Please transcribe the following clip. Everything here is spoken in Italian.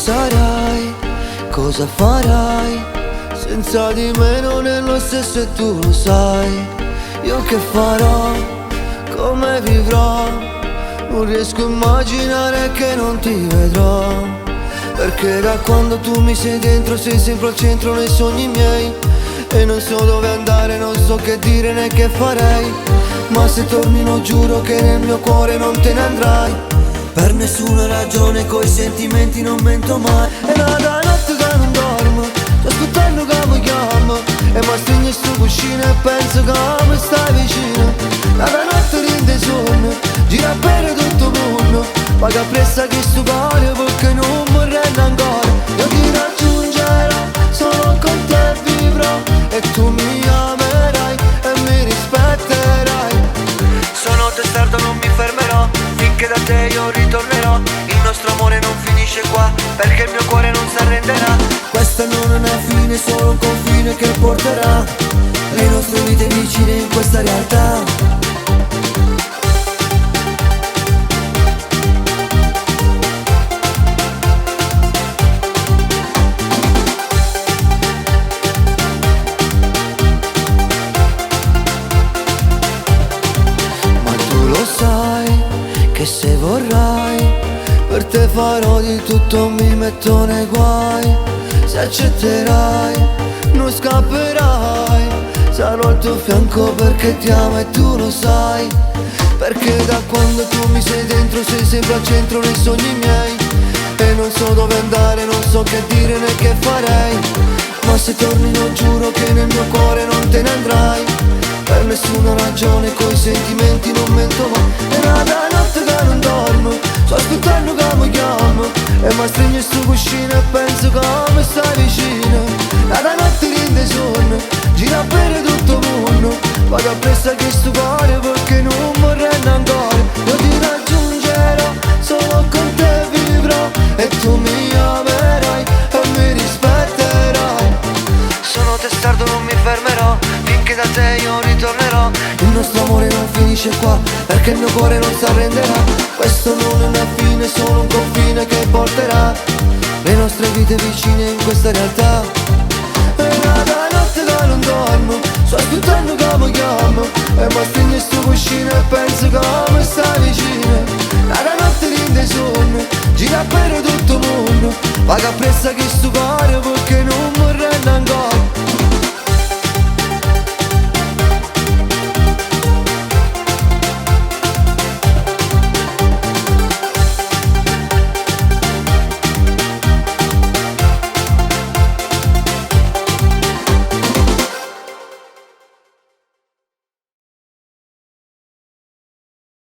sarai, cosa farai, senza di me non è lo stesso e tu lo sai. Io che farò, come vivrò, non riesco a immaginare che non ti vedrò. Perché da quando tu mi sei dentro sei sempre al centro nei sogni miei. E non so dove andare, non so che dire né che farei. Ma se torni non giuro che nel mio cuore non te ne andrai. Per nessuna ragione coi sentimenti non mento mai. E nada notte che non dormo, sto aspettando che mi chiama. E mi stringi sto cuscino e penso che mi stai vicino. Nada notte rinde sonno, gira per tutto il mondo. Paga pressa che sto cuore perché non mi rende ancora. Io ti raggiungerò, solo con te vivrò. E tu mi amerai e mi rispetterai. Sono testardo, non mi fermerò finché da te io ritornerò. Il nostro amore non finisce qua, perché il mio cuore non si arrenderà. Questa non è una fine, solo un confine che porterà le nostre vite vicine in questa realtà. Che se vorrai, per te farò di tutto, mi metto nei guai. Se accetterai, non scapperai. Sarò al tuo fianco perché ti amo e tu lo sai. Perché da quando tu mi sei dentro sei sempre al centro nei sogni miei. E non so dove andare, non so che dire né che farei. Ma se torni non giuro che nel mio cuore non te ne andrai. Per nessuna ragione coi sentimenti non mento mai. E nada notte che non dormo, sto aspettando che mi chiama. E mi stringi sto cuscino e penso che mi stai vicino. Nada notte rinde sonno, gira per tutto il mondo. Vado appresso che sto cuore perché non mi rende ancora. Io ti raggiungerò, solo con te vivrò. E tu mi amerai e mi rispetterai. Sono testardo, non mi fermerò finché da te io ritornerò. Il nostro amore non finisce qua, perché il mio cuore non si arrenderà. Questo non è una fine, solo un confine che porterà le nostre vite vicine in questa realtà. E nada notte che non dormo, sto aspettando che mi chiama.